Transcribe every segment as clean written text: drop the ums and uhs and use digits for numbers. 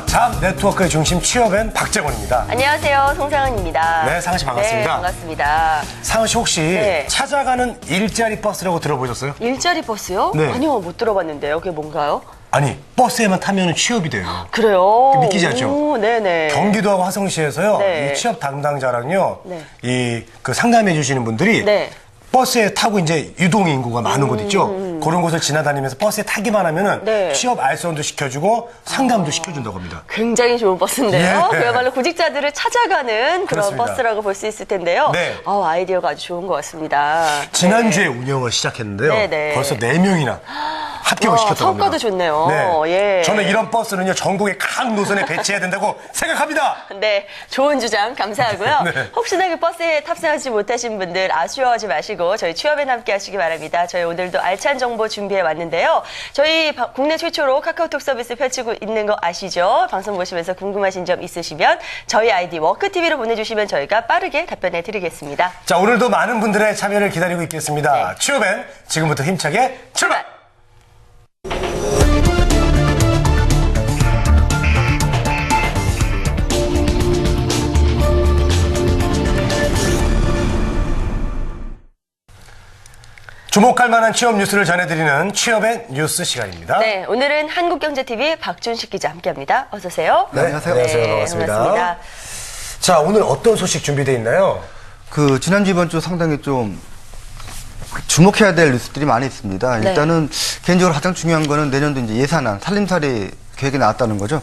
잡 네트워크의 중심 취업엔 박재권입니다. 안녕하세요. 송상은입니다. 네, 상은 씨 반갑습니다. 네, 반갑습니다. 상은 씨 혹시 네. 찾아가는 일자리 버스라고 들어보셨어요? 일자리 버스요? 네. 아니요, 못 들어봤는데요. 그게 뭔가요? 아니, 버스에만 타면 취업이 돼요. 그래요? 믿기지 않죠? 오, 네네. 경기도하고 화성시에서요, 네. 이 취업 담당자랑요, 네. 그 상담해 주시는 분들이 네. 버스에 타고 이제 유동 인구가 많은 곳 있죠? 그런 곳을 지나다니면서 버스에 타기만 하면은 네. 취업 알선도 시켜주고 상담도 시켜준다고 합니다. 굉장히 좋은 버스인데요. 예. 그야말로 구직자들을 찾아가는 그런 그렇습니다. 버스라고 볼 수 있을 텐데요. 네. 아이디어가 아주 좋은 것 같습니다. 지난주에 운영을 시작했는데요. 네네. 벌써 4명이나 합격을 시켰다고 합니다. 성과도 좋네요. 네. 예. 저는 이런 버스는요, 전국의 각 노선에 배치해야 된다고 생각합니다. 네, 좋은 주장 감사하고요. 네. 혹시나 그 버스에 탑승하지 못하신 분들 아쉬워하지 마시고 저희 취업에 함께 하시기 바랍니다. 저희 오늘도 알찬 정보 준비해 왔는데요. 저희 국내 최초로 카카오톡 서비스 펼치고 있는 거 아시죠? 방송 보시면서 궁금하신 점 있으시면 저희 아이디 워크TV로 보내주시면 저희가 빠르게 답변해 드리겠습니다. 자, 오늘도 많은 분들의 참여를 기다리고 있겠습니다. 네. 취업엔 지금부터 힘차게 출발! 주목할 만한 취업 뉴스를 전해드리는 취업의 뉴스 시간입니다. 네, 오늘은 한국경제TV 박준식 기자 함께합니다. 어서 오세요. 네, 안녕하세요. 반갑습니다. 반갑습니다. 자, 오늘 어떤 소식 준비되어 있나요? 지난주 이번 주 상당히 좀 주목해야 될 뉴스들이 많이 있습니다. 네. 일단은 개인적으로 가장 중요한 거는 내년도 이제 예산안, 살림살이 계획이 나왔다는 거죠.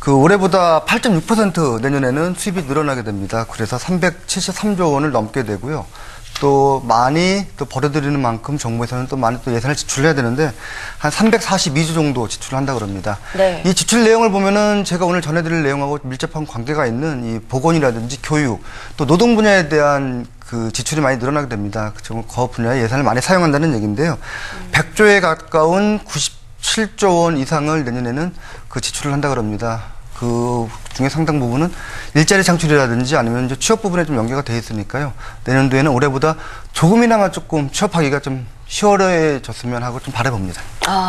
올해보다 8.6% 내년에는 수입이 늘어나게 됩니다. 그래서 373조 원을 넘게 되고요. 또 많이 또 벌어들이는 만큼 정부에서는 또 많이 또 예산을 지출해야 되는데 한 342조 정도 지출을 한다고 그럽니다. 네. 이 지출 내용을 보면은 제가 오늘 전해드릴 내용하고 밀접한 관계가 있는 이 보건이라든지 교육 또 노동 분야에 대한 지출이 많이 늘어나게 됩니다. 그 분야에 예산을 많이 사용한다는 얘기인데요. 100조에 가까운 97조 원 이상을 내년에는 지출을 한다고 합니다. 그 중에 상당 부분은 일자리 창출이라든지 아니면 이제 취업 부분에 좀 연계가 돼 있으니까요. 내년도에는 올해보다 조금이나마 조금 취업하기가 좀 수월해졌으면 하고 좀 바라봅니다.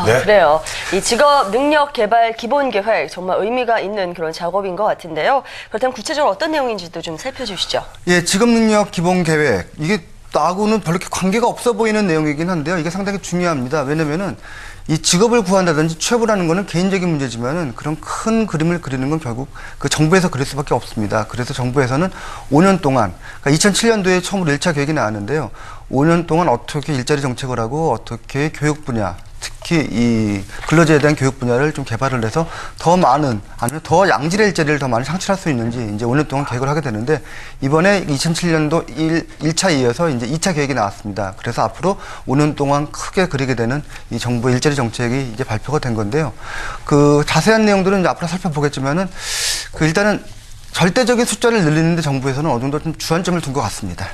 네. 그래요. 이 직업 능력 개발 기본 계획 정말 의미가 있는 그런 작업인 것 같은데요. 그렇다면 구체적으로 어떤 내용인지도 좀 살펴주시죠. 예, 직업 능력 기본 계획. 이게 나하고는 별로 이렇게 관계가 없어 보이는 내용이긴 한데요. 이게 상당히 중요합니다. 왜냐면은 이 직업을 구한다든지 취업을 하는 거는 개인적인 문제지만은 그런 큰 그림을 그리는 건 결국 정부에서 그릴 수밖에 없습니다. 그래서 정부에서는 5년 동안, 그러니까 2007년도에 처음으로 1차 계획이 나왔는데요. 5년 동안 어떻게 일자리 정책을 하고 어떻게 교육 분야, 특히 이 근로자에 대한 교육 분야를 좀 개발을 해서 더 많은, 아니면 더 양질의 일자리를 더 많이 창출할 수 있는지 이제 5년 동안 계획을 하게 되는데 이번에 2007년도 1차에 이어서 이제 2차 계획이 나왔습니다. 그래서 앞으로 5년 동안 크게 그리게 되는 이 정부 일자리 정책이 이제 발표가 된 건데요. 자세한 내용들은 이제 앞으로 살펴보겠지만은 일단은 절대적인 숫자를 늘리는데 정부에서는 어느 정도 좀 주안점을 둔 것 같습니다.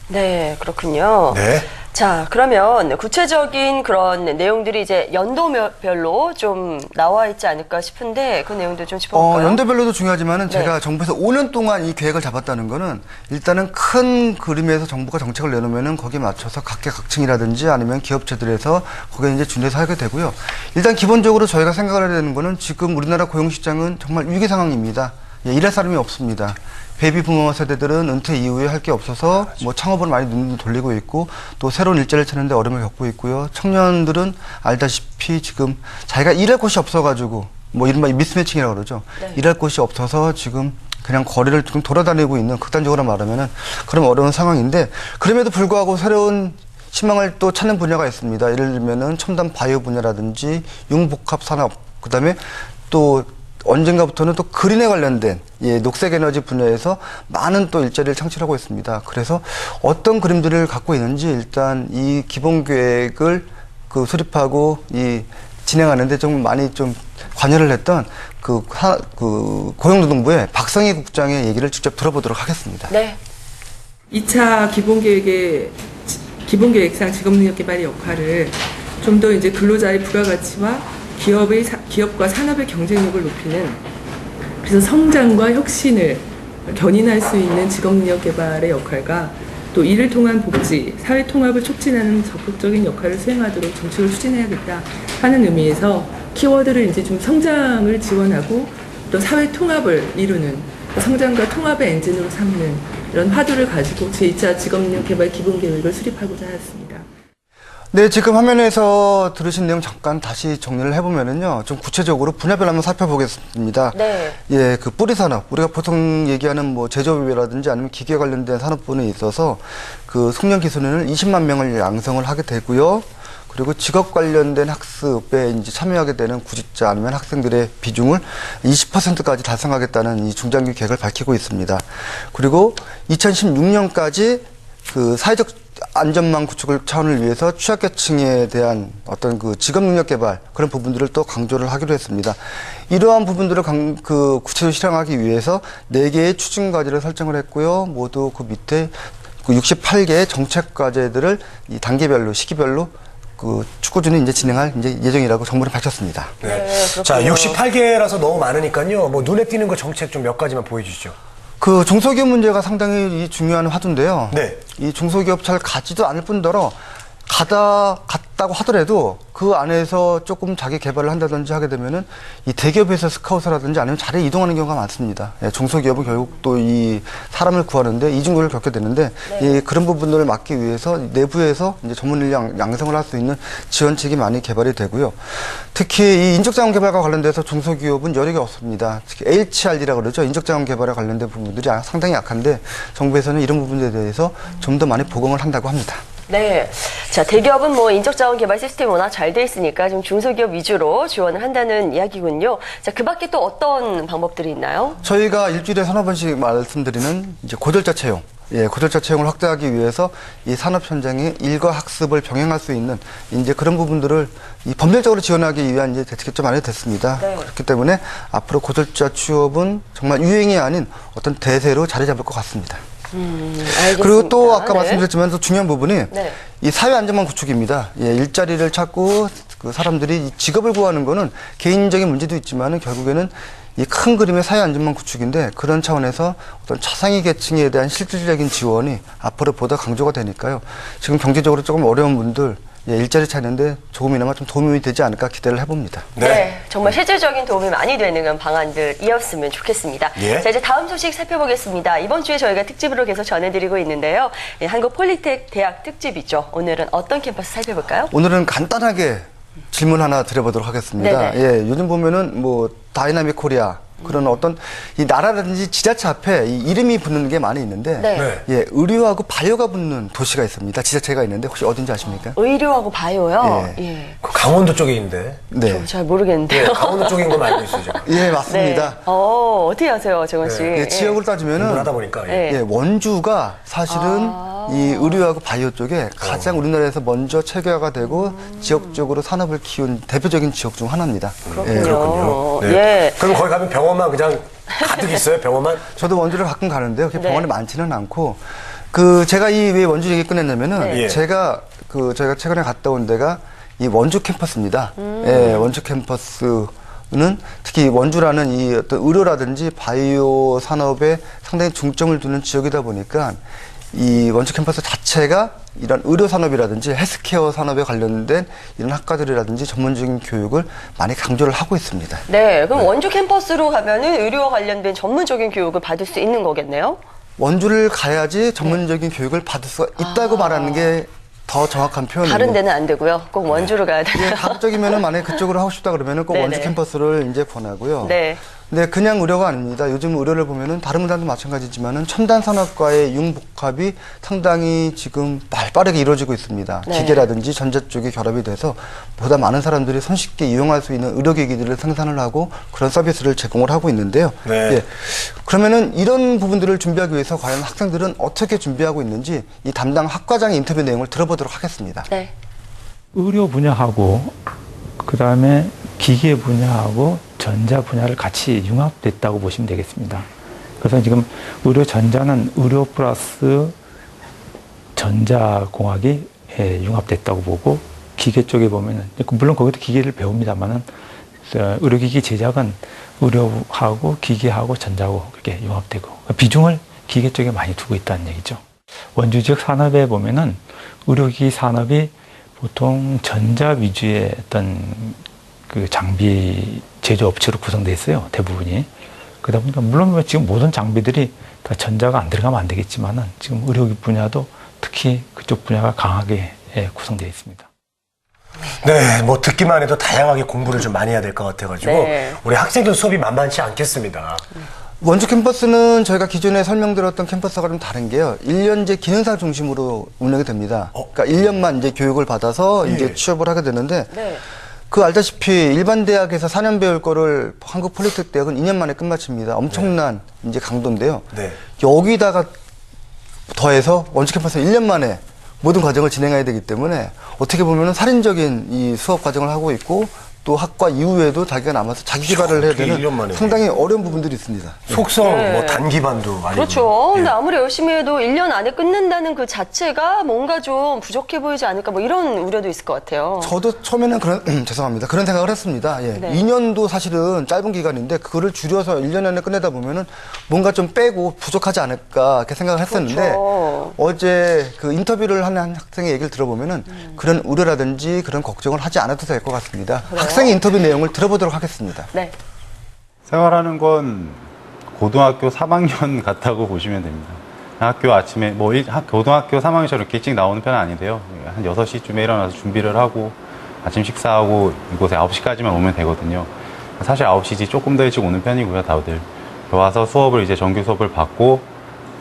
네, 그렇군요. 네. 자, 그러면 구체적인 그런 내용들이 이제 연도별로 좀 나와 있지 않을까 싶은데 그 내용도 좀 짚어볼까요? 연도별로도 중요하지만은 네. 제가 정부에서 5년 동안 이 계획을 잡았다는 거는 일단은 큰 그림에서 정부가 정책을 내놓으면은 거기에 맞춰서 각계각층이라든지 아니면 기업체들에서 거기에 이제 준해서 하게 되고요. 일단 기본적으로 저희가 생각을 해야 되는 거는 지금 우리나라 고용시장은 정말 위기 상황입니다. 일할 사람이 없습니다. 베이비 부모 세대들은 은퇴 이후에 할 게 없어서 창업을 많이 눈을 돌리고 있고 또 새로운 일자리를 찾는데 어려움을 겪고 있고요. 청년들은 알다시피 지금 자기가 일할 곳이 없어가지고 이른바 미스매칭이라고 그러죠. 네. 일할 곳이 없어서 지금 그냥 거리를 좀 돌아다니고 있는 극단적으로 말하면은 그런 어려운 상황인데 그럼에도 불구하고 새로운 희망을 또 찾는 분야가 있습니다. 예를 들면은 첨단 바이오 분야라든지 융복합 산업 그다음에 또 언젠가부터는 또 그린에 관련된 녹색 에너지 분야에서 많은 또 일자리를 창출하고 있습니다. 그래서 어떤 그림들을 갖고 있는지 일단 이 기본 계획을 수립하고 진행하는데 좀 많이 좀 관여를 했던 고용노동부의 박성희 국장의 얘기를 직접 들어보도록 하겠습니다. 네. 2차 기본계획상 직업능력 개발의 역할을 좀 더 이제 근로자의 부가가치와 기업과 산업의 경쟁력을 높이는 그래서 성장과 혁신을 견인할 수 있는 직업능력 개발의 역할과 또 이를 통한 복지, 사회 통합을 촉진하는 적극적인 역할을 수행하도록 정책을 추진해야겠다 하는 의미에서 키워드를 이제 좀 성장을 지원하고 또 사회 통합을 이루는 성장과 통합의 엔진으로 삼는 이런 화두를 가지고 제2차 직업능력 개발 기본 계획을 수립하고자 하였습니다. 네, 지금 화면에서 들으신 내용 잠깐 다시 정리를 해보면은요, 좀 구체적으로 분야별 한번 살펴보겠습니다. 네. 예, 그 뿌리 산업, 우리가 보통 얘기하는 뭐 제조업이라든지 아니면 기계 관련된 산업군에 있어서 그 숙련 기술인을 20만 명을 양성을 하게 되고요. 그리고 직업 관련된 학습에 이제 참여하게 되는 구직자 아니면 학생들의 비중을 20%까지 달성하겠다는 이 중장기 계획을 밝히고 있습니다. 그리고 2016년까지 그 사회적 안전망 구축을 차원을 위해서 취약계층에 대한 어떤 그 직업 능력 개발 그런 부분들을 또 강조를 하기로 했습니다. 이러한 부분들을 구체적으로 실행하기 위해서 4개의 추진 과제를 설정을 했고요. 모두 그 밑에 그 68개의 정책 과제들을 이 단계별로 시기별로 그 축구주는 이제 진행할 이제 예정이라고 정부는 밝혔습니다. 네. 그렇군요. 자, 68개라서 너무 많으니까요. 뭐 눈에 띄는 거 정책 좀 몇 가지만 보여주시죠. 그 중소기업 문제가 상당히 중요한 화두인데요. 네. 이 중소기업 잘 가지도 않을 뿐더러 갔다고 하더라도 그 안에서 조금 자기 개발을 한다든지 하게 되면은 이 대기업에서 스카우트라든지 아니면 자리에 이동하는 경우가 많습니다. 예, 중소기업은 결국 또 이 사람을 구하는데 이중고를 겪게 되는데 이 그런 부분들을 막기 위해서 내부에서 이제 전문 인력 양성을 할 수 있는 지원책이 많이 개발이 되고요. 특히 이 인적자원 개발과 관련돼서 중소기업은 여력이 없습니다. 특히 HRD라고 그러죠. 인적자원 개발에 관련된 부분들이 상당히 약한데 정부에서는 이런 부분에 대해서 좀 더 많이 보강을 한다고 합니다. 네. 자, 대기업은 뭐 인적자원 개발 시스템이 워낙 잘 돼 있으니까 좀 중소기업 위주로 지원을 한다는 이야기군요. 자, 그 밖에 또 어떤 방법들이 있나요? 저희가 일주일에 서너 번씩 말씀드리는 이제 고졸자 채용. 예, 고졸자 채용을 확대하기 위해서 이 산업 현장에 일과 학습을 병행할 수 있는 이제 그런 부분들을 이 범죄적으로 지원하기 위한 이제 대책이 좀 많이 됐습니다. 네. 그렇기 때문에 앞으로 고졸자 취업은 정말 유행이 아닌 어떤 대세로 자리 잡을 것 같습니다. 알겠습니다. 그리고 또 아까 네. 말씀드렸지만 또 중요한 부분이 네. 이 사회 안전망 구축입니다. 예, 일자리를 찾고 그 사람들이 이 직업을 구하는 거는 개인적인 문제도 있지만은 결국에는 이 큰 그림의 사회 안전망 구축인데 그런 차원에서 어떤 차상위 계층에 대한 실질적인 지원이 앞으로 보다 강조가 되니까요. 지금 경제적으로 조금 어려운 분들 예, 일자리 찾는데 조금이나마 좀 도움이 되지 않을까 기대를 해봅니다. 네. 정말 실질적인 도움이 많이 되는 그런 방안들이었으면 좋겠습니다. 예. 자, 이제 다음 소식 살펴보겠습니다. 이번 주에 저희가 특집으로 계속 전해드리고 있는데요. 예, 한국 폴리텍 대학 특집이죠. 오늘은 어떤 캠퍼스 살펴볼까요? 오늘은 간단하게 질문 하나 드려보도록 하겠습니다. 네네. 예, 요즘 보면은 뭐 다이나믹 코리아 그런 어떤 이 나라라든지 지자체 앞에 이 이름이 붙는 게 많이 있는데 네. 네. 예, 의료하고 바이오가 붙는 도시가 있습니다. 지자체가 있는데 혹시 어딘지 아십니까? 의료하고 바이오요? 예. 예. 그 강원도 쪽에 있는데. 네. 잘 모르겠는데요. 네, 강원도 쪽인 걸 알고 있어요, 제가. 예, 맞습니다. 네. 어떻게 아세요, 정원 씨? 예, 지역으로 따지면은 공부하다 보니까. 예. 예. 예, 원주가 사실은 이 의료하고 바이오 쪽에 가장 우리나라에서 먼저 체계화가 되고 지역적으로 산업을 키운 대표적인 지역 중 하나입니다. 그렇군요. 예, 그렇군요. 네. 예. 그럼 거기 가면 병원만 그냥 가득 있어요, 병원만? 저도 원주를 가끔 가는데요. 그렇게 네. 병원이 많지는 않고 제가 왜 원주 얘기 꺼냈냐면은 네. 예. 저희가 최근에 갔다 온 데가 이 원주 캠퍼스입니다. 예, 원주 캠퍼스는 특히 원주라는 이 어떤 의료라든지 바이오 산업에 상당히 중점을 두는 지역이다 보니까 이 원주 캠퍼스 자체가 이런 의료 산업이라든지 헬스케어 산업에 관련된 이런 학과들이라든지 전문적인 교육을 많이 강조를 하고 있습니다. 네, 그럼 원주 캠퍼스로 가면은 의료와 관련된 전문적인 교육을 받을 수 있는 거겠네요? 원주를 가야지 전문적인 교육을 받을 수가 있다고 말하는 게 더 정확한 표현이고. 다른 데는 안 되고요. 꼭 원주로 가야 되나요? 예, 가급적이면은 만약에 그쪽으로 하고 싶다 그러면은 꼭 네네. 원주 캠퍼스를 이제 권하고요. 네. 근데 그냥 의료가 아닙니다. 요즘 의료를 보면은 다른 분야도 마찬가지지만은 첨단 산업과의 융복합이 상당히 지금 빠르게 이루어지고 있습니다. 네. 기계라든지 전자 쪽이 결합이 돼서 보다 많은 사람들이 손쉽게 이용할 수 있는 의료기기들을 생산을 하고 그런 서비스를 제공을 하고 있는데요. 네. 예. 그러면은 이런 부분들을 준비하기 위해서 과연 학생들은 어떻게 준비하고 있는지 이 담당 학과장의 인터뷰 내용을 들어보도록 하겠습니다. 네. 의료 분야하고 그다음에 기계 분야하고 전자 분야를 같이 융합됐다고 보시면 되겠습니다. 그래서 지금 의료 전자는 의료 플러스 전자공학이 융합됐다고 보고 기계 쪽에 보면은 물론 거기도 기계를 배웁니다만은 의료기기 제작은 의료하고 기계하고 전자하고 그렇게 융합되고 비중을 기계 쪽에 많이 두고 있다는 얘기죠. 원주 지역 산업에 보면은 의료기기 산업이 보통 전자 위주의 어떤 그 장비 제조업체로 구성되어 있어요. 대부분이. 그러다 보니까 물론 지금 모든 장비들이 다 전자가 안 들어가면 안 되겠지만은 지금 의료기 분야도 특히 그쪽 분야가 강하게 구성되어 있습니다. 네, 뭐 듣기만 해도 다양하게 공부를 좀 많이 해야 될 것 같아가지고 네. 우리 학생들 수업이 만만치 않겠습니다. 원주 캠퍼스는 저희가 기존에 설명드렸던 캠퍼스가 좀 다른 게요. 1년제 기능사 중심으로 운영이 됩니다. 그러니까 1년만 이제 교육을 받아서 예. 이제 취업을 하게 되는데 네. 그 알다시피 일반 대학에서 4년 배울 거를 한국 폴리텍 대학은 2년 만에 끝마칩니다. 엄청난 이제 강도인데요. 네. 여기다가 더해서 원주 캠퍼스는 1년 만에 모든 과정을 진행해야 되기 때문에 어떻게 보면은 살인적인 이 수업 과정을 하고 있고 또 학과 이후에도 자기가 남아서 자기 개발을 해야 어떻게 1년 되는 만에 상당히 어려운 부분들이 있습니다. 속성, 네. 뭐 단기반도 많이. 그렇죠. 예. 근데 아무리 열심히 해도 1년 안에 끝낸다는 그 자체가 뭔가 좀 부족해 보이지 않을까 뭐 이런 우려도 있을 것 같아요. 저도 처음에는 그런 죄송합니다. 그런 생각을 했습니다. 예. 네. 2년도 사실은 짧은 기간인데 그거를 줄여서 1년 안에 끝내다 보면은 뭔가 좀 빼고 부족하지 않을까 이렇게 생각을 했었는데 그렇죠. 어제 그 인터뷰를 하는 학생의 얘기를 들어보면은 그런 우려라든지 그런 걱정을 하지 않아도 될 것 같습니다. 학생의 인터뷰 내용을 들어보도록 하겠습니다. 네. 생활하는 건 고등학교 3학년 같다고 보시면 됩니다. 학교 아침에 고등학교 3학년처럼 이렇게 일찍 나오는 편은 아닌데요. 한 6시쯤에 일어나서 준비를 하고 아침 식사하고 이곳에 9시까지만 오면 되거든요. 사실 9시지 조금 더 일찍 오는 편이고요, 다들. 와서 수업을 이제 정규 수업을 받고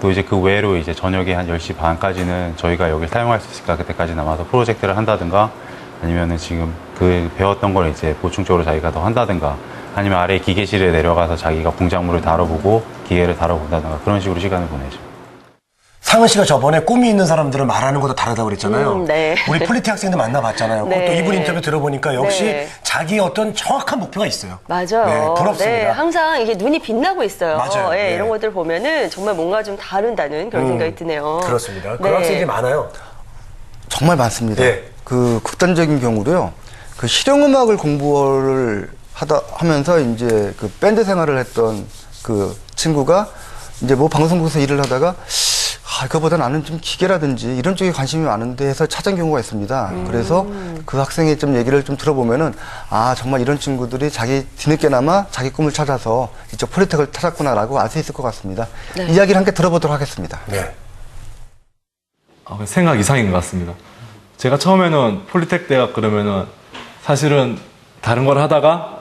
또 이제 그 외로 이제 저녁에 한 10시 반까지는 저희가 여기를 사용할 수 있을까 그때까지 남아서 프로젝트를 한다든가 아니면은 지금 그 배웠던 걸 이제 보충적으로 자기가 더 한다든가 아니면 아래 기계실에 내려가서 자기가 공작물을 다뤄보고 기계를 다뤄본다든가 그런 식으로 시간을 보내죠. 상은 씨가 저번에 꿈이 있는 사람들은 말하는 것도 다르다고 그랬잖아요. 네. 우리 폴리텍 학생들 만나봤잖아요. 네. 또 이분 인터뷰 들어보니까 역시 네. 자기의 어떤 정확한 목표가 있어요. 맞아요. 네, 부럽습니다. 네, 항상 이게 눈이 빛나고 있어요. 맞아요. 예, 네. 이런 것들 보면은 정말 뭔가 좀 다른다는 그런 생각이 드네요. 그렇습니다. 네. 그런 학생들이 많아요. 정말 많습니다. 예. 그 극단적인 경우로요. 그 실용음악을 공부를 하면서 이제 그 밴드 생활을 했던 그 친구가 이제 뭐 방송국에서 일을 하다가 그거보다 나는 좀 기계라든지 이런 쪽에 관심이 많은데 해서 찾은 경우가 있습니다. 그래서 그 학생의 좀 얘기를 좀 들어보면은 정말 이런 친구들이 자기 뒤늦게나마 자기 꿈을 찾아서 이쪽 폴리텍을 찾았구나라고 알 수 있을 것 같습니다. 네. 이야기를 함께 들어보도록 하겠습니다. 네. 생각 이상인 것 같습니다. 제가 처음에는 폴리텍 대학 그러면은 사실은 다른 걸 하다가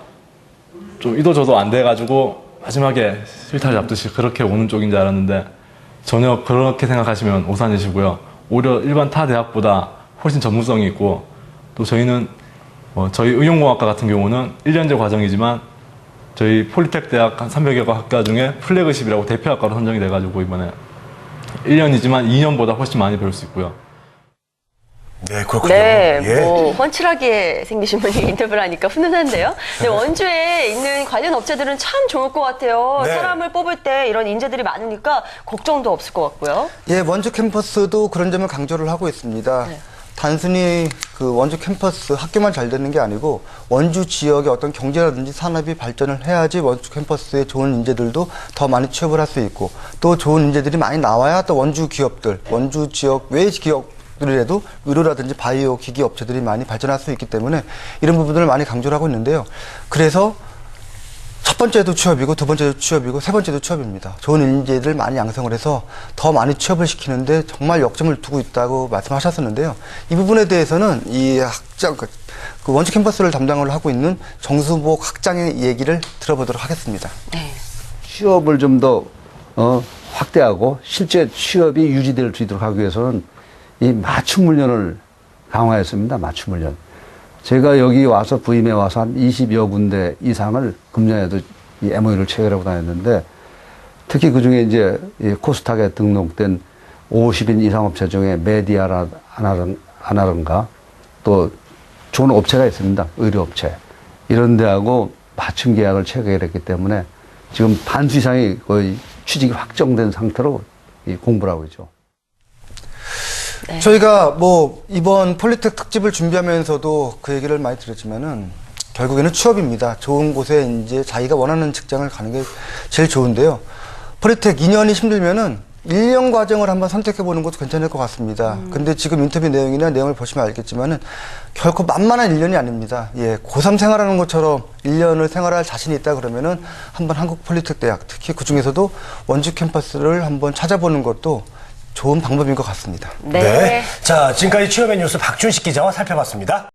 좀 이도저도 안 돼가지고 마지막에 실타를 잡듯이 그렇게 오는 쪽인 줄 알았는데 전혀 그렇게 생각하시면 오산이시고요. 오히려 일반 타 대학보다 훨씬 전문성이 있고 또 저희는 저희 의용공학과 같은 경우는 1년제 과정이지만 저희 폴리텍 대학 한 300여 개 학과 중에 플래그십이라고 대표학과로 선정이 돼가지고 이번에 1년이지만 2년보다 훨씬 많이 배울 수 있고요. 네, 그렇군요. 네, 예. 뭐 훤칠하게 생기신 분이 인터뷰를 하니까 훈훈한데요. 네, 원주에 있는 관련 업체들은 참 좋을 것 같아요. 네. 사람을 뽑을 때 이런 인재들이 많으니까 걱정도 없을 것 같고요. 예, 원주 캠퍼스도 그런 점을 강조를 하고 있습니다. 네. 단순히 그 원주 캠퍼스 학교만 잘 되는 게 아니고 원주 지역의 어떤 경제라든지 산업이 발전을 해야지 원주 캠퍼스에 좋은 인재들도 더 많이 취업을 할 수 있고 또 좋은 인재들이 많이 나와야 또 원주 기업들, 원주 지역 외 기업들이라도 의료라든지 바이오 기기 업체들이 많이 발전할 수 있기 때문에 이런 부분들을 많이 강조를 하고 있는데요. 그래서 첫 번째도 취업이고 두 번째도 취업이고 세 번째도 취업입니다. 좋은 인재들 많이 양성을 해서 더 많이 취업을 시키는데 정말 역점을 두고 있다고 말씀하셨었는데요. 이 부분에 대해서는 이 학장, 그 원주 캠퍼스를 담당을 하고 있는 정수복 학장의 얘기를 들어보도록 하겠습니다. 네. 취업을 좀 더 확대하고 실제 취업이 유지될 수 있도록 하기 위해서는 이 맞춤 훈련을 강화했습니다. 맞춤 훈련. 제가 여기 와서 부임해 와서 한 20여 군데 이상을 금년에도 이 MOU를 체결하고 다녔는데 특히 그 중에 이제 이 코스닥에 등록된 50인 이상 업체 중에 메디아라든가 또 좋은 업체가 있습니다. 의료업체. 이런 데하고 맞춤 계약을 체결했기 때문에 지금 반수 이상이 거의 취직이 확정된 상태로 공부를 하고 있죠. 네. 저희가 뭐 이번 폴리텍 특집을 준비하면서도 그 얘기를 많이 드렸지만은 결국에는 취업입니다. 좋은 곳에 이제 자기가 원하는 직장을 가는 게 제일 좋은데요. 폴리텍 2년이 힘들면은 1년 과정을 한번 선택해 보는 것도 괜찮을 것 같습니다. 근데 지금 인터뷰 내용이나 내용을 보시면 알겠지만은 결코 만만한 1년이 아닙니다. 예, 고3 생활하는 것처럼 1년을 생활할 자신이 있다 그러면은 한번 한국 폴리텍 대학, 특히 그 중에서도 원주 캠퍼스를 한번 찾아보는 것도 좋은 방법인 것 같습니다. 네. 자, 지금까지 취업의 뉴스 박준식 기자와 살펴봤습니다.